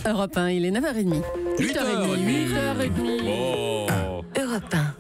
Europe 1, il est 9h30. 8h30. 8h30. Oh. Europe 1.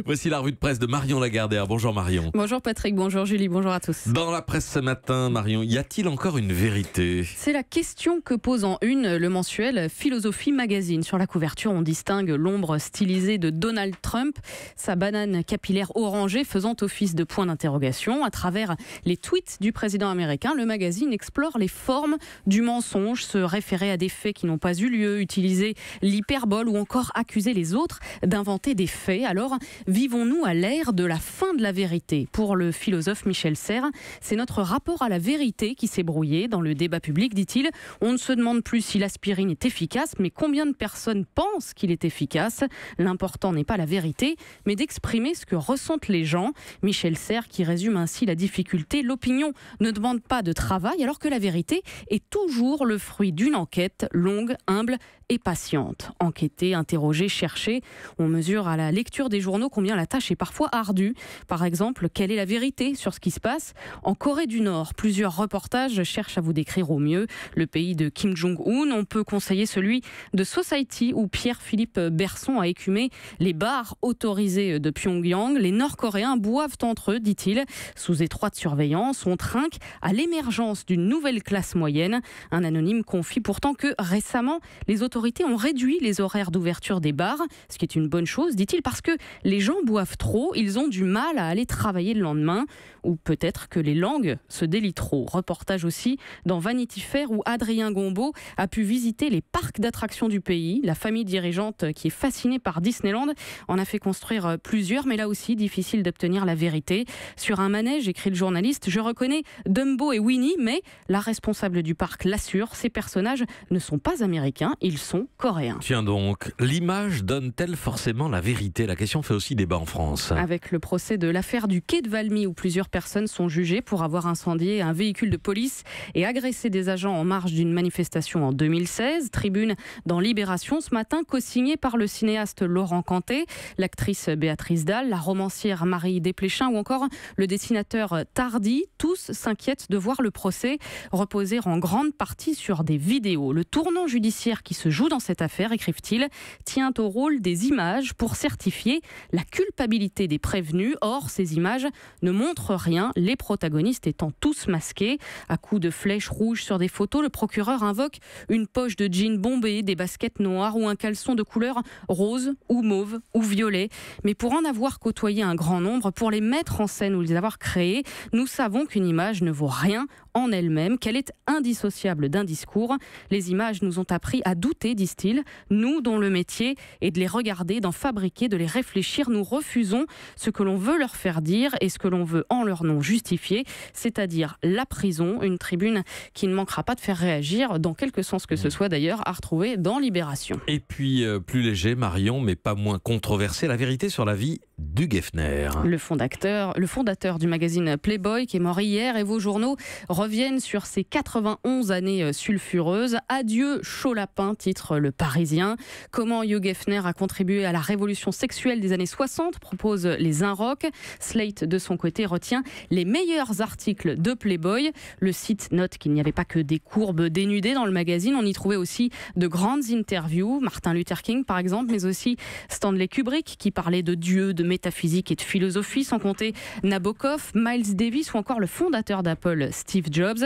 Voici la revue de presse de Marion Lagardère. Bonjour Marion. Bonjour Patrick, bonjour Julie, bonjour à tous. Dans la presse ce matin, Marion, y a-t-il encore une vérité ? C'est la question que pose en une le mensuel Philosophie Magazine. Sur la couverture, on distingue l'ombre stylisée de Donald Trump, sa banane capillaire orangée faisant office de point d'interrogation. À travers les tweets du président américain, le magazine explore les formes du mensonge, se référer à des faits qui n'ont pas eu lieu, utiliser l'hyperbole ou encore accuser les autres d'inventer des faits. Alors, vivons-nous à l'ère de la fin de la vérité ? Pour le philosophe Michel Serres, c'est notre rapport à la vérité qui s'est brouillé. Dans le débat public, dit-il, on ne se demande plus si l'aspirine est efficace, mais combien de personnes pensent qu'il est efficace ? L'important n'est pas la vérité, mais d'exprimer ce que ressentent les gens. Michel Serres qui résume ainsi la difficulté. L'opinion ne demande pas de travail, alors que la vérité est toujours le fruit d'une enquête longue, humble et patiente. Enquêter, interroger, chercher, on mesure à la lecture des journaux combien la tâche est parfois ardue. Par exemple, quelle est la vérité sur ce qui se passe en Corée du Nord ? Plusieurs reportages cherchent à vous décrire au mieux le pays de Kim Jong-un. On peut conseiller celui de Society où Pierre-Philippe Berson a écumé les bars autorisés de Pyongyang. Les Nord-Coréens boivent entre eux, dit-il, sous étroite surveillance. On trinque à l'émergence d'une nouvelle classe moyenne. Un anonyme confie pourtant que récemment, les autorités ont réduit les horaires d'ouverture des bars, ce qui est une bonne chose, dit-il, parce que les gens boivent trop, ils ont du mal à aller travailler le lendemain, ou peut-être que les langues se délient trop. Reportage aussi dans Vanity Fair où Adrien Gombeau a pu visiter les parcs d'attractions du pays. La famille dirigeante qui est fascinée par Disneyland en a fait construire plusieurs, mais là aussi difficile d'obtenir la vérité. Sur un manège, écrit le journaliste, je reconnais Dumbo et Winnie, mais la responsable du parc l'assure, ces personnages ne sont pas américains, ils sont coréens. Tiens donc, l'image donne-t-elle forcément la vérité ? La question fait aussi débat en France. Avec le procès de l'affaire du quai de Valmy où plusieurs personnes sont jugées pour avoir incendié un véhicule de police et agressé des agents en marge d'une manifestation en 2016. Tribune dans Libération ce matin, co-signée par le cinéaste Laurent Cantet, l'actrice Béatrice Dalle, la romancière Marie Desplechin ou encore le dessinateur Tardy. Tous s'inquiètent de voir le procès reposer en grande partie sur des vidéos. Le tournant judiciaire qui se joue dans cette affaire, écrivent-ils, tient au rôle des images pour certifier la culpabilité des prévenus. Or, ces images ne montrent rien, les protagonistes étant tous masqués. À coups de flèches rouges sur des photos, le procureur invoque une poche de jean bombée, des baskets noires ou un caleçon de couleur rose ou mauve ou violet. Mais pour en avoir côtoyé un grand nombre, pour les mettre en scène ou les avoir créés, nous savons qu'une image ne vaut rien en elle-même, qu'elle est indissociable d'un discours. Les images nous ont appris à douter, disent-ils. Nous, dont le métier est de les regarder, d'en fabriquer, de les réfléchir, nous refusons ce que l'on veut leur faire dire et ce que l'on veut en leur nom justifier, c'est-à-dire la prison. Une tribune qui ne manquera pas de faire réagir, dans quelque sens que ce soit d'ailleurs, à retrouver dans Libération. Et puis, plus léger, Marion, mais pas moins controversé, la vérité sur la vie d'Hugh Hefner. Le fondateur du magazine Playboy, qui est mort hier, et vos journaux reviennent sur ses 91 années sulfureuses. Adieu chaud lapin, titre Le Parisien. Comment Hugh Hefner a contribué à la révolution sexuelle des années 60, propose les Inrocks. Slate, de son côté, retient les meilleurs articles de Playboy. Le site note qu'il n'y avait pas que des courbes dénudées dans le magazine. On y trouvait aussi de grandes interviews. Martin Luther King, par exemple, mais aussi Stanley Kubrick, qui parlait de Dieu, de métaphysique et de philosophie, sans compter Nabokov, Miles Davis ou encore le fondateur d'Apple, Steve Jobs.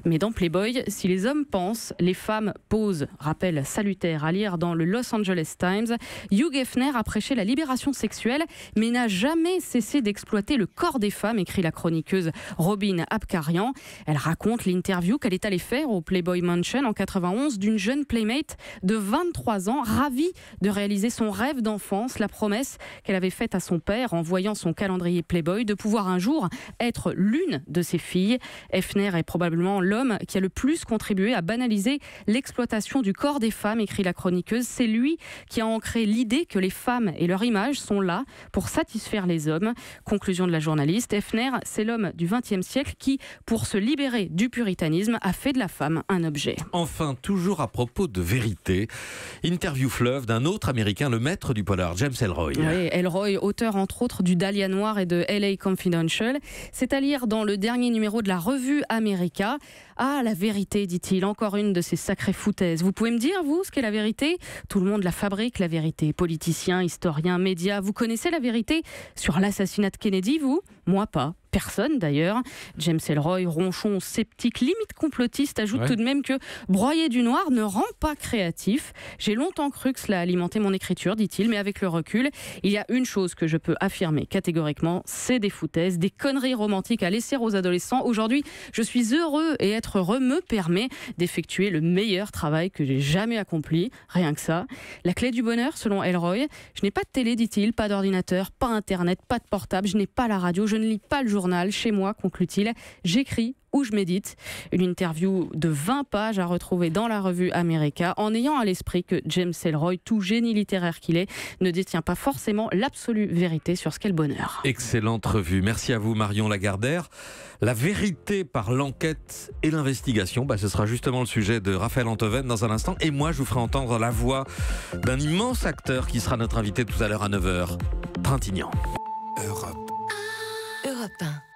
Mais dans Playboy, si les hommes pensent, les femmes posent. Rappel salutaire à lire dans le Los Angeles Times. Hugh Hefner a prêché la libération sexuelle, mais n'a jamais cessé d'exploiter le corps des femmes, écrit la chroniqueuse Robin Abkarian. Elle raconte l'interview qu'elle est allée faire au Playboy Mansion en 91 d'une jeune playmate de 23 ans, ravie de réaliser son rêve d'enfance, la promesse qu'elle avait faite à son père en voyant son calendrier Playboy de pouvoir un jour être l'une de ses filles. Hefner est probablement l'homme qui a le plus contribué à banaliser l'exploitation du corps des femmes, écrit la chroniqueuse. C'est lui qui a ancré l'idée que les femmes et leur image sont là pour satisfaire les hommes. Conclusion de la journaliste, Hefner, c'est l'homme du XXe siècle qui, pour se libérer du puritanisme, a fait de la femme un objet. Enfin, toujours à propos de vérité, interview fleuve d'un autre Américain, le maître du polar, James Ellroy. Oui, Ellroy, auteur entre autres du Dahlia Noir et de LA Confidential. C'est à lire dans le dernier numéro de la revue America. Ah, la vérité, dit-il, encore une de ces sacrées foutaises. Vous pouvez me dire, vous, ce qu'est la vérité ? Tout le monde la fabrique, la vérité. Politiciens, historiens, médias, vous connaissez la vérité sur l'assassinat de Kennedy, vous ? Moi, pas. Personne d'ailleurs. James Ellroy, ronchon, sceptique, limite complotiste, ajoute tout de même que broyer du noir ne rend pas créatif. J'ai longtemps cru que cela alimentait mon écriture, dit-il, mais avec le recul, il y a une chose que je peux affirmer catégoriquement, c'est des foutaises, des conneries romantiques à laisser aux adolescents. Aujourd'hui, je suis heureux et être heureux me permet d'effectuer le meilleur travail que j'ai jamais accompli. Rien que ça. La clé du bonheur, selon Ellroy, je n'ai pas de télé, dit-il, pas d'ordinateur, pas internet, pas de portable, je n'ai pas la radio, je ne lis pas le journal. Chez moi, conclut-il, j'écris ou je médite. Une interview de 20 pages à retrouver dans la revue America, en ayant à l'esprit que James Ellroy, tout génie littéraire qu'il est, ne détient pas forcément l'absolue vérité sur ce qu'est le bonheur. Excellente revue. Merci à vous, Marion Lagardère. La vérité par l'enquête et l'investigation, ce sera justement le sujet de Raphaël Antoven dans un instant. Et moi, je vous ferai entendre la voix d'un immense acteur qui sera notre invité tout à l'heure à 9h. Trintignant. Europe 1.